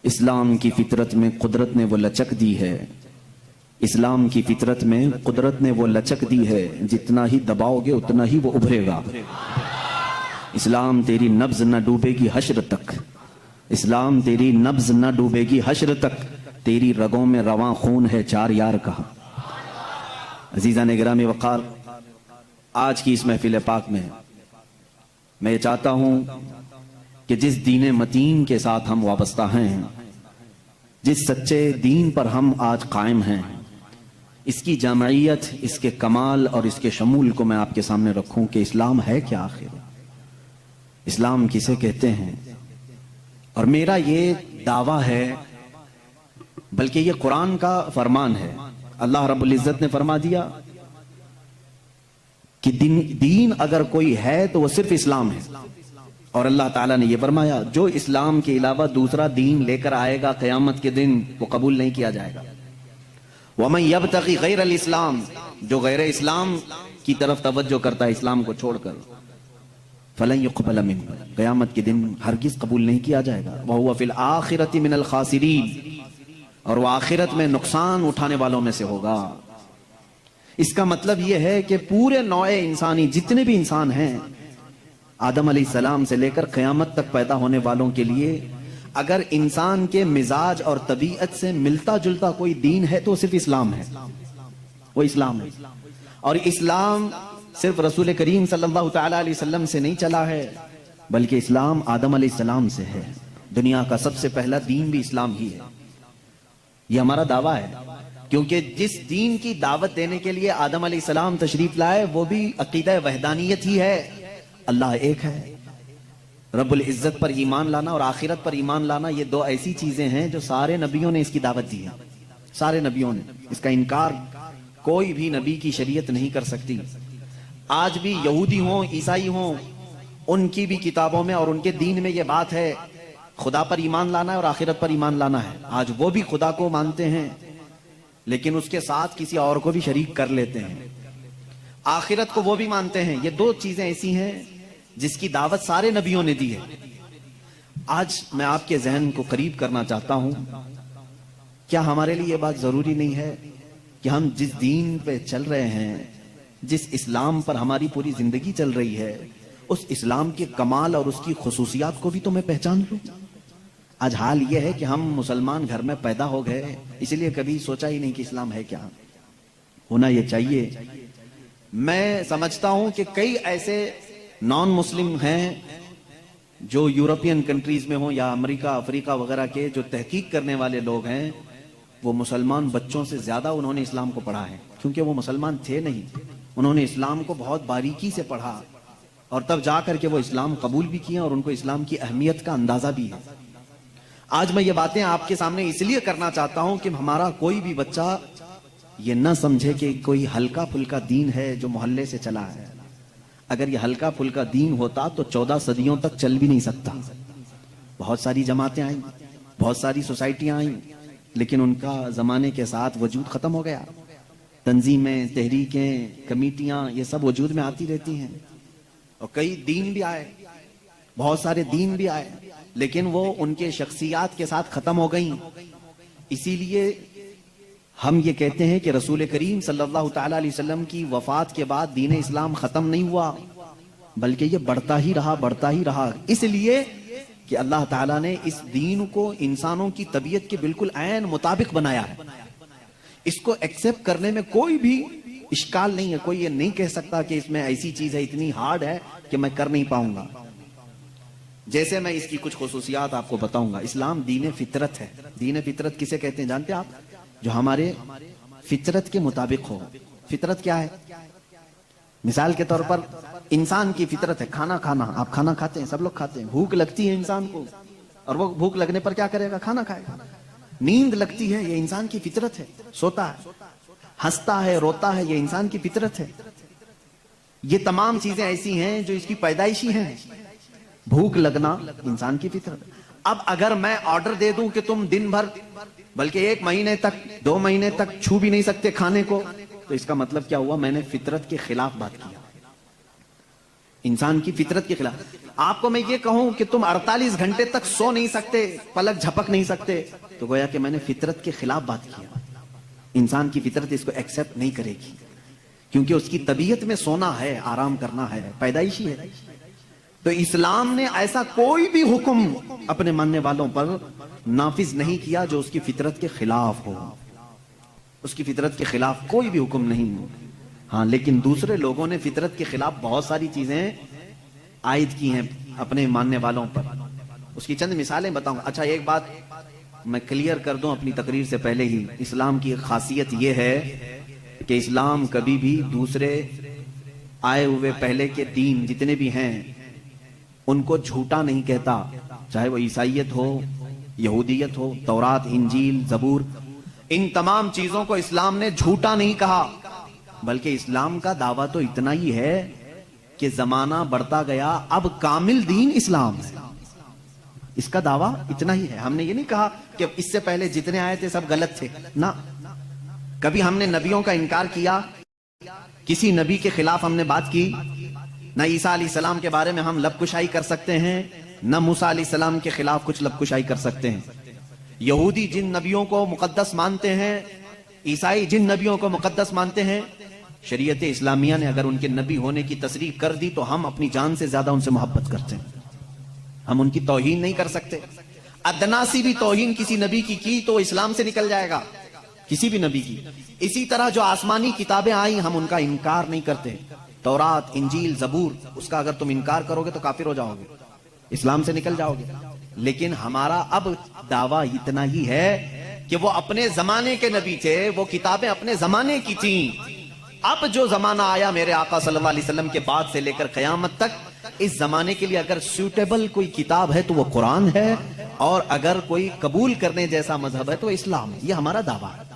اسلام کی فطرت میں قدرت نے وہ لچک دی ہے، اسلام کی فطرت میں قدرت نے وہ لچک دی ہے، جتنا ہی دباؤ گے اتنا ہی وہ ابھرے گا۔ اسلام تیری نبض نہ ڈوبے گی حشر تک، اسلام تیری نبض نہ ڈوبے گی حشر تک، تیری رگوں میں رواں خون ہے چار یار کا۔ عزیزان گرامی وقار، آج کی اس محفل پاک میں یہ چاہتا ہوں کہ جس دین متین کے ساتھ ہم وابستہ ہیں، جس سچے دین پر ہم آج قائم ہیں، اس کی جامعیت، اس کے کمال اور اس کے شمول کو میں آپ کے سامنے رکھوں کہ اسلام ہے کیا آخر، اسلام کسے کہتے ہیں۔ اور میرا یہ دعویٰ ہے، بلکہ یہ قرآن کا فرمان ہے۔ اللہ رب العزت نے فرما دیا کہ دین اگر کوئی ہے تو وہ صرف اسلام ہے، اور اللہ تعالیٰ نے یہ فرمایا جو اسلام کے علاوہ دوسرا دین لے کر آئے گا قیامت کے دن وہ قبول نہیں کیا جائے گا۔ وَمَن يَبْتَغِ غَيْرَ الْإِسْلَامِ، جو غیر اسلام کی طرف توجہ کرتا ہے اسلام کو چھوڑ کر، فَلَن يُقْبَلَ مِنْهُ، قیامت کے دن ہرگز قبول نہیں کیا جائے گا۔ وَهُوَ فِي الْآخِرَةِ مِنَ الْخَاسِرِينَ، اور وہ آخرت میں نقصان اٹھانے والوں میں سے ہوگا۔ اس کا مطلب یہ ہے کہ پورے نوع انسانی، جتنے بھی انسان ہیں، آدم علیہ السلام سے لے کر قیامت تک پیدا ہونے والوں کے لیے، اگر انسان کے مزاج اور طبیعت سے ملتا جلتا کوئی دین ہے تو وہ صرف اسلام ہے، وہ اسلام ہے۔ اور اسلام صرف رسول کریم صلی اللہ تعالی علیہ وسلم سے نہیں چلا ہے، بلکہ اسلام آدم علیہ السلام سے ہے۔ دنیا کا سب سے پہلا دین بھی اسلام ہی ہے، یہ ہمارا دعویٰ ہے، کیونکہ جس دین کی دعوت دینے کے لیے آدم علیہ السلام تشریف لائے وہ بھی عقیدہ وحدانیت ہی ہے، اللہ ایک ہے۔ رب العزت پر ایمان لانا اور آخرت پر ایمان لانا، یہ دو ایسی چیزیں ہیں جو سارے نبیوں نے اس کی دعوت دی ہے، سارے نبیوں نے اس کا انکار کوئی بھی نبی کی شریعت نہیں کر سکتی۔ آج بھی یہودی ہوں، عیسائی ہوں، ان کی بھی کتابوں میں اور ان کے دین میں یہ بات ہے، خدا پر ایمان لانا ہے اور آخرت پر ایمان لانا ہے۔ آج وہ بھی خدا کو مانتے ہیں لیکن اس کے ساتھ کسی اور کو بھی شریک کر لیتے ہیں، آخرت کو وہ بھی مانتے ہیں۔ یہ دو چیزیں ایسی ہیں جس کی دعوت سارے نبیوں نے دی ہے۔ آج میں آپ کے ذہن کو قریب کرنا چاہتا ہوں، کیا ہمارے لیے یہ بات ضروری نہیں ہے کہ ہم جس دین پہ چل رہے ہیں، جس اسلام پر ہماری پوری زندگی چل رہی ہے، اس اسلام کے کمال اور اس کی خصوصیات کو بھی تو میں پہچان لوں؟ آج حال یہ ہے کہ ہم مسلمان گھر میں پیدا ہو گئے، اس لیے کبھی سوچا ہی نہیں کہ اسلام ہے کیا۔ ہونا یہ چاہیے۔ میں سمجھتا ہوں کہ کئی ایسے نان مسلم ہیں جو یورپین کنٹریز میں ہوں یا امریکہ، افریقہ وغیرہ کے جو تحقیق کرنے والے لوگ ہیں، وہ مسلمان بچوں سے زیادہ انہوں نے اسلام کو پڑھا ہے، کیونکہ وہ مسلمان تھے نہیں، انہوں نے اسلام کو بہت باریکی سے پڑھا اور تب جا کر کے وہ اسلام قبول بھی کیا اور ان کو اسلام کی اہمیت کا اندازہ بھی ہے۔ آج میں یہ باتیں آپ کے سامنے اس لیے کرنا چاہتا ہوں کہ ہمارا کوئی بھی بچہ یہ نہ سمجھے کہ کوئی ہلکا پھلکا دین ہے جو محلے سے چلا ہے۔ اگر یہ ہلکا پھلکا دین ہوتا تو 14 صدیوں تک چل بھی نہیں سکتا۔ بہت ساری جماعتیں آئیں، بہت ساری سوسائٹیاں آئیں، لیکن ان کا زمانے کے ساتھ وجود ختم ہو گیا۔ تنظیمیں، تحریکیں، کمیٹیاں، یہ سب وجود میں آتی رہتی ہیں، اور کئی دین بھی آئے، بہت سارے دین بھی آئے، لیکن وہ ان کے شخصیات کے ساتھ ختم ہو گئیں۔ اسی لیے ہم یہ کہتے ہیں کہ رسول کریم صلی اللہ تعالی علیہ وسلم کی وفات کے بعد دین اسلام ختم نہیں ہوا، بلکہ یہ بڑھتا ہی رہا، بڑھتا ہی رہا، اس لیے کہ اللہ تعالیٰ نے اس دین کو انسانوں کی طبیعت کے بالکل عین مطابق بنایا ہے۔ اس کو ایکسپٹ کرنے میں کوئی بھی اشکال نہیں ہے، کوئی یہ نہیں کہہ سکتا کہ اس میں ایسی چیز ہے، اتنی ہارڈ ہے کہ میں کر نہیں پاؤں گا۔ جیسے میں اس کی کچھ خصوصیات آپ کو بتاؤں گا۔ اسلام دین فطرت ہے۔ دین فطرت کسے کہتے ہیں جانتے ہیں آپ؟ جو ہمارے فطرت کے مطابق ہو۔ فطرت کیا ہے؟ مثال کے طور پر انسان کی فطرت ہے کھانا کھانا، آپ کھانا کھاتے ہیں، سب لوگ کھاتے ہیں، بھوک لگتی ہے انسان کو، اور وہ بھوک لگنے پر کیا کرے گا؟ کھانا کھائے گا۔ نیند لگتی ہے، یہ انسان کی فطرت ہے، سوتا ہے۔ ہنستا ہے، روتا ہے، یہ انسان کی فطرت ہے۔ یہ تمام چیزیں ایسی ہیں جو اس کی پیدائشی ہیں۔ بھوک لگنا انسان کی فطرت۔ اب اگر میں آرڈر دے دوں کہ تم دن بھر بلکہ 1 مہینے تک، 2 مہینے تک چھو بھی نہیں سکتے کھانے کو، تو اس کا مطلب کیا ہوا؟ میں نے فطرت کے خلاف بات کیا۔ انسان کی فطرت کے خلاف. آپ کو میں یہ کہوں کہ تم 48 گھنٹے تک سو نہیں سکتے, پلک جھپک نہیں سکتے, تو گویا کہ میں نے فطرت کے خلاف بات کیا. انسان کی فطرت اس کو ایکسپٹ نہیں کرے گی, کیونکہ اس کی طبیعت میں سونا ہے, آرام کرنا ہے, پیدائشی ہے. تو اسلام نے ایسا کوئی بھی حکم اپنے ماننے والوں پر نافذ نہیں کیا جو اس کی فطرت کے خلاف ہو. اس کی فطرت کے خلاف کوئی بھی حکم نہیں ہو. ہاں, لیکن دوسرے لوگوں نے فطرت کے خلاف بہت ساری چیزیں عائد کی ہیں اپنے ماننے والوں پر. اس کی چند مثالیں بتاؤں. اچھا, ایک بات میں کلیئر کر دوں اپنی تقریر سے پہلے ہی. اسلام کی خاصیت یہ ہے کہ اسلام کبھی بھی دوسرے آئے ہوئے پہلے کے دین جتنے بھی ہیں ان کو جھوٹا نہیں کہتا, چاہے وہ عیسائیت ہو, یہودیت ہو, تورات, انجیل, زبور, ان تمام چیزوں کو اسلام نے جھوٹا نہیں کہا. بلکہ اسلام کا دعویٰ تو اتنا ہی ہے کہ زمانہ بڑھتا گیا, اب کامل دین اسلام ہے. اس کا دعویٰ اتنا ہی ہے. ہم نے یہ نہیں کہا کہ اس سے پہلے جتنے آئے تھے سب غلط تھے, نہ. کبھی ہم نے نبیوں کا انکار کیا, کسی نبی کے خلاف ہم نے بات کی؟ نہ عیسیٰ علیہ السلام کے بارے میں ہم لب کشائی کر سکتے ہیں, نہ موسیٰ علیہ السلام کے خلاف کچھ لب کشائی کر سکتے ہیں. یہودی جن نبیوں کو مقدس مانتے ہیں, عیسائی جن نبیوں کو مقدس مانتے ہیں, شریعت اسلامیہ نے اگر ان کے نبی ہونے کی تصریح کر دی تو ہم اپنی جان سے زیادہ ان سے محبت کرتے ہیں. ہم ان کی توہین نہیں کر سکتے. ادنا سی بھی توہین کسی نبی کی تو اسلام سے نکل جائے گا, کسی بھی نبی کی. اسی طرح جو آسمانی کتابیں آئیں ہم ان کا انکار نہیں کرتے. تورات, انجیل, زبور, اس کا اگر تم انکار کرو گے تو کافر ہو جاؤ گے, اسلام سے نکل جاؤ گے. لیکن ہمارا اب دعویٰ اتنا ہی ہے کہ وہ اپنے زمانے کے نبی تھے, وہ کتابیں اپنے زمانے کی تھیں. اب جو زمانہ آیا میرے آقا صلی اللہ علیہ وسلم کے بعد سے لے کر قیامت تک, اس زمانے کے لیے اگر سیوٹیبل کوئی کتاب ہے تو وہ قرآن ہے, اور اگر کوئی قبول کرنے جیسا مذہب ہے تو اسلام ہے. یہ ہمارا دعویٰ ہے.